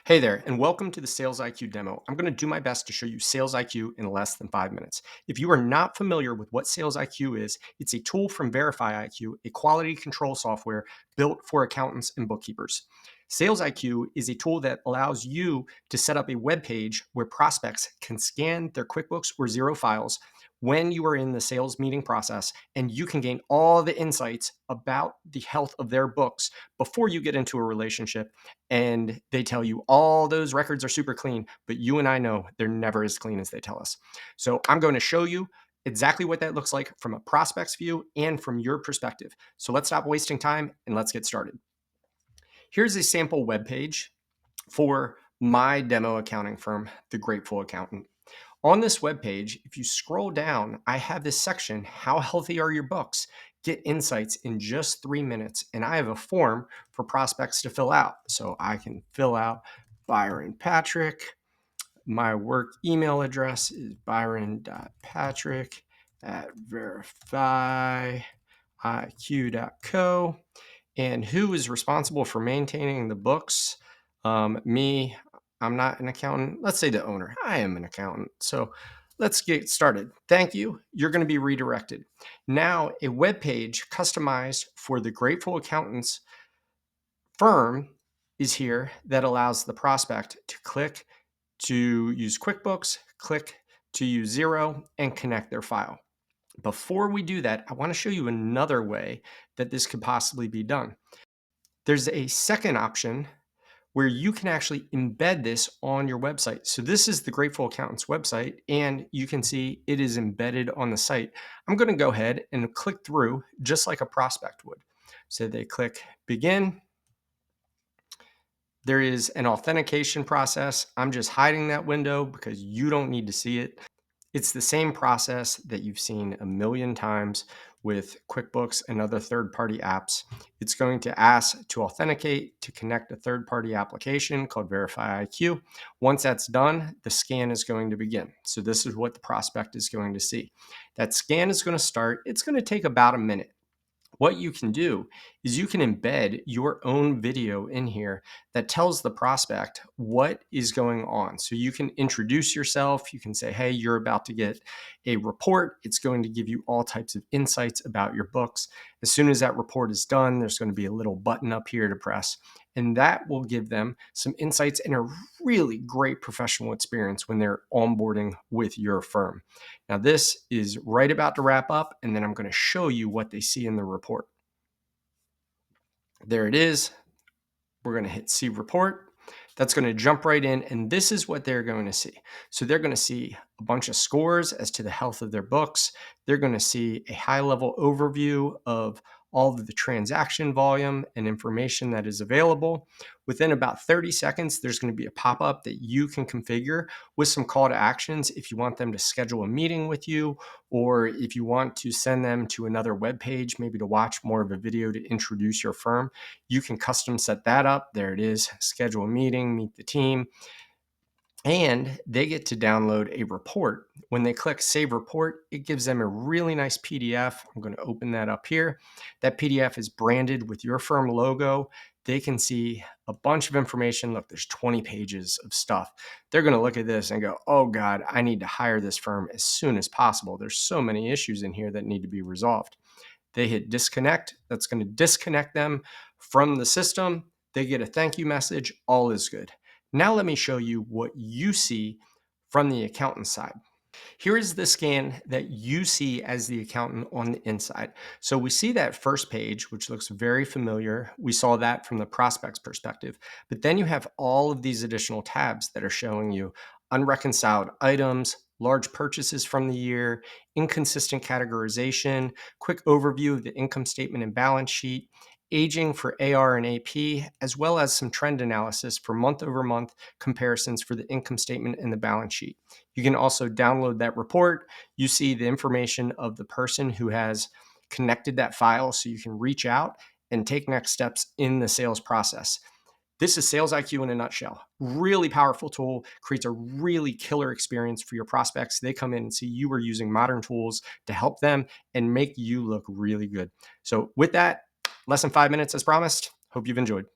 Hey there, and welcome to the SalesIQ demo. I'm going to do my best to show you SalesIQ in less than 5 minutes. If you are not familiar with what SalesIQ is, it's a tool from VerifyiQ, a quality control software built for accountants and bookkeepers. SalesIQ is a tool that allows you to set up a web page where prospects can scan their QuickBooks or Xero files when you are in the sales meeting process, and you can gain all the insights about the health of their books before you get into a relationship and they tell you all those records are super clean, but you and I know they're never as clean as they tell us. So I'm going to show you exactly what that looks like from a prospect's view and from your perspective. So let's stop wasting time and let's get started. Here's a sample web page for my demo accounting firm, The Grateful Accountant. On this web page, if you scroll down, I have this section, How Healthy Are Your Books? Get insights in just 3 minutes. And I have a form for prospects to fill out. So I can fill out Byron Patrick. My work email address is byron.patrick@verifyiq.co. And who is responsible for maintaining the books? Me. I'm not an accountant. Let's say the owner. I am an accountant. So let's get started. Thank you. You're going to be redirected. Now, a web page customized for the Grateful Accountants firm is here that allows the prospect to click to use QuickBooks, click to use Xero, and connect their file. Before we do that, I want to show you another way that this could possibly be done. There's a second option where you can actually embed this on your website. So this is the Grateful Accountants website, and you can see it is embedded on the site. I'm going to go ahead and click through just like a prospect would. So they click begin. There is an authentication process. I'm just hiding that window because you don't need to see it. It's the same process that you've seen a million times with QuickBooks and other third-party apps. It's going to ask to authenticate to connect a third-party application called VerifyiQ. Once that's done, the scan is going to begin. So this is what the prospect is going to see. That scan is going to start. It's going to take about a minute. What you can do is you can embed your own video in here that tells the prospect what is going on. So you can introduce yourself. You can say, hey, you're about to get a report. It's going to give you all types of insights about your books. As soon as that report is done, there's going to be a little button up here to press. And that will give them some insights and a really great professional experience when they're onboarding with your firm. Now, this is right about to wrap up, and then I'm going to show you what they see in the report. There it is. We're going to hit See Report. That's going to jump right in, and this is what they're going to see. So they're going to see a bunch of scores as to the health of their books. They're going to see a high-level overview of all of the transaction volume and information that is available. Within about 30 seconds, there's going to be a pop-up that you can configure with some call to actions if you want them to schedule a meeting with you, or if you want to send them to another web page, maybe to watch more of a video to introduce your firm. You can custom set that up. There it is. Schedule a meeting, meet the team. And they get to download a report. When they click Save Report, it gives them a really nice PDF. I'm going to open that up here. That PDF is branded with your firm logo. They can see a bunch of information. Look, there's 20 pages of stuff. They're going to look at this and go, oh God, I need to hire this firm as soon as possible. There's so many issues in here that need to be resolved. They hit disconnect. That's going to disconnect them from the system. They get a thank you message. All is good. Now let me show you what you see from the accountant side. Here is the scan that you see as the accountant on the inside. So we see that first page, which looks very familiar. We saw that from the prospect's perspective. But then you have all of these additional tabs that are showing you unreconciled items, large purchases from the year, inconsistent categorization, quick overview of the income statement and balance sheet, aging for AR and AP, as well as some trend analysis for month-over-month comparisons for the income statement and the balance sheet. You can also download that report. You see the information of the person who has connected that file, so you can reach out and take next steps in the sales process. This is SalesIQ in a nutshell. Really powerful tool, creates a really killer experience for your prospects. They come in and see you are using modern tools to help them and make you look really good. So with that, less than 5 minutes as promised. Hope you've enjoyed.